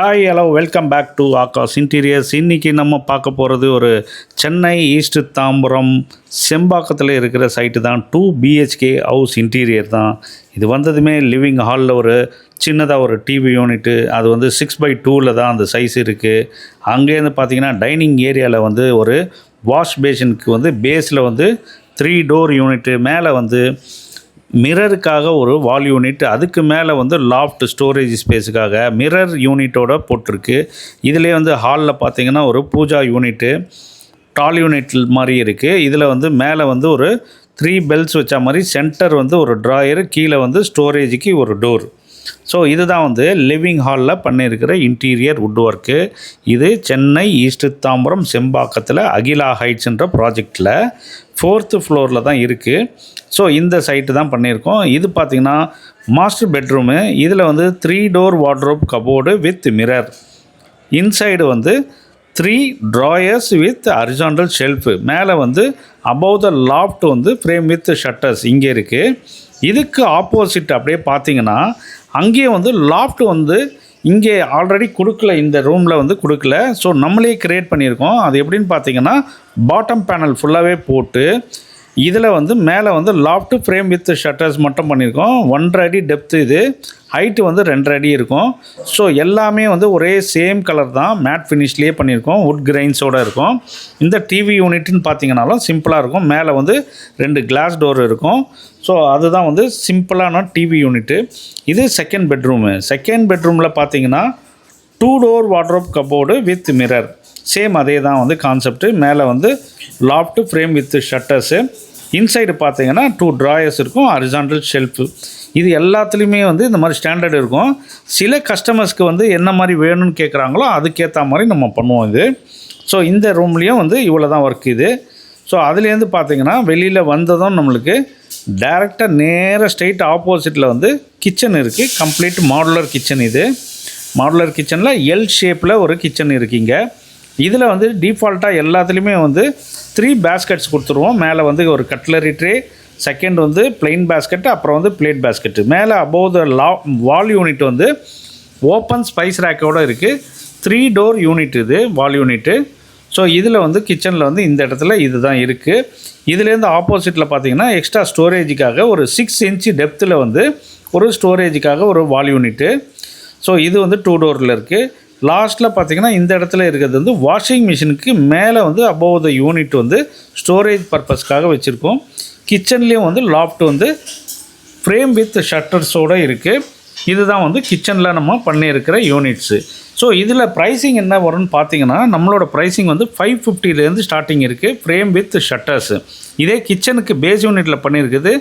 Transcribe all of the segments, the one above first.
Hi hello welcome back to Akash interiors. இன்றைக்கி நம்ம பார்க்க போகிறது ஒரு சென்னை ஈஸ்ட் தாம்பரம் செம்பாக்கத்தில் இருக்கிற சைட்டு தான். 2 BHK ஹவுஸ் இன்டீரியர் தான். இது வந்ததுமே லிவிங் ஹாலில் ஒரு சின்னதாக ஒரு டிவி யூனிட்டு, அது வந்து 6x2 தான் அந்த சைஸ் இருக்குது. அங்கேருந்து பார்த்திங்கன்னா டைனிங் ஏரியாவில் வந்து ஒரு வாஷ் பேஷனுக்கு வந்து பேஸில் வந்து 3 டோர் யூனிட்டு, மேலே வந்து மிரருக்காக ஒரு வால் யூனிட், அதுக்கு மேலே வந்து லாஃப்ட் ஸ்டோரேஜ் ஸ்பேஸுக்காக மிரர் யூனிட்டோட போட்டிருக்கு. இதிலே வந்து ஹாலில் பார்த்திங்கன்னா ஒரு பூஜா யூனிட்டு டால் யூனிட் மாதிரி இருக்குது. இதில் வந்து மேலே வந்து ஒரு 3 பெல்ஸ் வச்ச மாதிரி சென்டர் வந்து ஒரு ட்ராயரு, கீழே வந்து ஸ்டோரேஜுக்கு ஒரு டோர். ஸோ இதுதான் வந்து லிவிங் ஹாலில் பண்ணியிருக்கிற இன்டீரியர் வுட் ஒர்க்கு. இது சென்னை ஈஸ்ட் தாம்பரம் செம்பாக்கத்தில் அகிலா ஹைட்ஸ்ன்ற ப்ராஜெக்டில் 4th ஃப்ளோரில் தான் இருக்குது. ஸோ இந்த சைட்டு தான் பண்ணியிருக்கோம். இது பார்த்திங்கன்னா மாஸ்டர் பெட்ரூமு. இதில் வந்து 3 door wardrobe cupboard with mirror. Inside வந்து 3 ட்ராயர்ஸ் வித் ஹரிசாண்டல் ஷெல்ஃபு. மேலே வந்து அபவ் த லாஃப்ட் வந்து ஃப்ரேம் வித் ஷட்டர்ஸ் இங்கே இருக்குது. இதுக்கு ஆப்போசிட் அப்படியே பார்த்திங்கன்னா அங்கேயே வந்து லாஃப்ட் வந்து இங்கே ஆல்ரெடி கொடுக்கல, இந்த ரூமில் வந்து கொடுக்கல. ஸோ நம்மளே க்ரியேட் பண்ணியிருக்கோம். அது எப்படின்னு பார்த்திங்கன்னா பாட்டம் பேனல் ஃபுல்லாகவே போட்டு இதில் வந்து மேலே வந்து லாஃப்ட் ஃப்ரேம் வித் ஷட்டர்ஸ் மட்டும் பண்ணியிருக்கோம். 1.5 அடி டெப்த்து, இது ஹைட்டு வந்து 2.5 அடி இருக்கும். ஸோ எல்லாமே வந்து ஒரே சேம் கலர் தான், மேட் ஃபினிஷ்லேயே பண்ணியிருக்கோம், வுட் கிரைன்ஸோடு இருக்கும். இந்த டிவி யூனிட்னு பார்த்திங்கனாலும் சிம்பிளாக இருக்கும். மேலே வந்து 2 கிளாஸ் டோர் இருக்கும். ஸோ அதுதான் வந்து சிம்பிளான டிவி யூனிட்டு. இது செகண்ட் பெட்ரூமு. செகண்ட் பெட்ரூமில் பார்த்திங்கன்னா 2 door wardrobe cupboard with mirror. Same அதே தான் வந்து கான்செப்ட்டு. மேலே வந்து loft frame with shutters. Inside பார்த்திங்கன்னா 2 ட்ராயர்ஸ் இருக்கும், ஹரிசாண்டல் ஷெல்ஃபு. இது எல்லாத்துலேயுமே வந்து இந்த மாதிரி ஸ்டாண்டர்ட் இருக்கும். சில கஸ்டமர்ஸ்க்கு வந்து என்ன மாதிரி வேணும்னு கேட்குறாங்களோ அதுக்கேற்ற மாதிரி நம்ம பண்ணுவோம் இது. ஸோ இந்த ரூம்லேயும் வந்து இவ்வளோ தான் ஒர்க் இது. ஸோ அதுலேருந்து பார்த்திங்கன்னா வெளியில் வந்ததும் நம்மளுக்கு டேரெக்டாக நேராக ஸ்ட்ரெயிட் ஆப்போசிட்டில் வந்து கிச்சன் இருக்குது. Complete modular kitchen. இது மாடுலர் கிச்சனில் எல் ஷேப்பில் ஒரு கிச்சன் இருக்குங்க. இதில் வந்து டிஃபால்ட்டாக எல்லாத்துலேயுமே வந்து 3 பேஸ்கெட்ஸ் கொடுத்துருவோம். மேலே வந்து ஒரு கட்லரி ட்ரே, செகண்ட் வந்து பிளெயின் பேஸ்கெட்டு, அப்புறம் வந்து பிளேட் பேஸ்கெட்டு. மேலே அபோவ் த வால் யூனிட் வந்து ஓப்பன் ஸ்பைஸ் ரேக்கோடு இருக்குது. 3 டோர் யூனிட் இது வால் யூனிட்டு. ஸோ இதில் வந்து கிச்சனில் வந்து இந்த இடத்துல இது தான் இருக்குது. இதுலேருந்து ஆப்போசிட்டில் பார்த்திங்கன்னா எக்ஸ்ட்ரா ஸ்டோரேஜுக்காக ஒரு 6 இன்ச்சு டெப்த்தில் வந்து ஒரு ஸ்டோரேஜுக்காக ஒரு வால் யூனிட்டு. ஸோ இது வந்து 2 டோரில் இருக்குது. லாஸ்ட்டில் பார்த்திங்கன்னா இந்த இடத்துல இருக்கிறது வந்து வாஷிங் மிஷினுக்கு மேலே வந்து அபோவ் த யூனிட் வந்து ஸ்டோரேஜ் பர்பஸ்க்காக வச்சுருக்கோம். கிச்சன்லேயும் வந்து லாஃப்ட் வந்து ஃப்ரேம் வித் ஷட்டர்ஸோடு இருக்குது. இதுதான் வந்து கிச்சனில் நம்ம பண்ணியிருக்கிற யூனிட்ஸு. ஸோ இதில் ப்ரைஸிங் என்ன வரும்னு பார்த்திங்கன்னா நம்மளோட ப்ரைஸிங் வந்து 550லேருந்து ஸ்டார்டிங் இருக்குது, ஃப்ரேம் வித் ஷட்டர்ஸு. இதே கிச்சனுக்கு பேஸ் யூனிட்டில் பண்ணியிருக்குது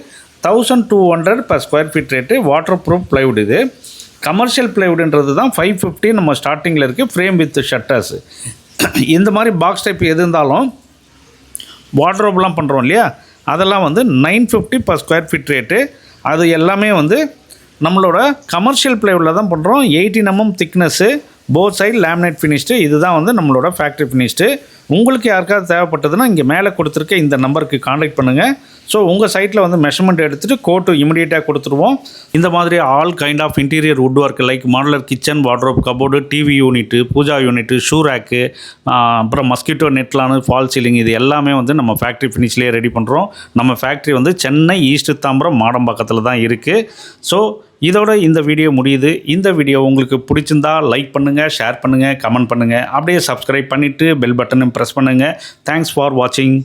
1200 per square feet rate, waterproof plywood. இது கமர்ஷியல் ப்ளைவுட்ன்றது தான் 550 நம்ம ஸ்டார்டிங்கில் இருக்குது, ஃப்ரேம் வித் ஷட்டர்ஸு. இந்த மாதிரி பாக்ஸ் டைப் எது இருந்தாலும் வார்ட்ரோப்லாம் பண்ணுறோம் இல்லையா, அதெல்லாம் வந்து 950 per ஸ்கொயர் ஃபீட் ரேட்டு. அது எல்லாமே வந்து நம்மளோட கமர்ஷியல் ப்ளைவுட்டில் தான் பண்ணுறோம். 18 mm thickness, both side laminate finished. இதுதான் வந்து நம்மளோட ஃபேக்ட்ரி ஃபினிஷ்டு. உங்களுக்கு யாருக்காவது தேவைப்பட்டதுன்னா இங்கே மேலே கொடுத்துருக்க இந்த நம்பருக்கு காண்டாக்ட் பண்ணுங்கள். ஸோ உங்கள் சைட்டில் வந்து மெஷர்மெண்ட் எடுத்துகிட்டு கோட்டு இமிடியேட்டாக கொடுத்துருவோம். இந்த மாதிரி all kind of interior wood work like modular kitchen, wardrobe cupboard, TV unit, puja unit, shoe rack, அப்புறம் மஸ்கிட்டோ நெட்லானு, ஃபால் சீலிங், இது எல்லாமே வந்து நம்ம ஃபேக்ட்ரி ஃபினிஷ்லேயே ரெடி பண்ணுறோம். நம்ம ஃபேக்ட்ரி வந்து சென்னை ஈஸ்ட் தாம்பரம் மாடம்பாக்கத்தில் தான் இருக்குது. ஸோ இதோட இந்த வீடியோ முடியுது. இந்த வீடியோ உங்களுக்கு பிடிச்சிருந்தா லைக் பண்ணுங்கள், ஷேர் பண்ணுங்கள், கமெண்ட் பண்ணுங்கள். அப்படியே சப்ஸ்கிரைப் பண்ணிவிட்டு பெல் பட்டனும் ப்ரெஸ் பண்ணுங்கள். தேங்க்ஸ் ஃபார் வாட்சிங்.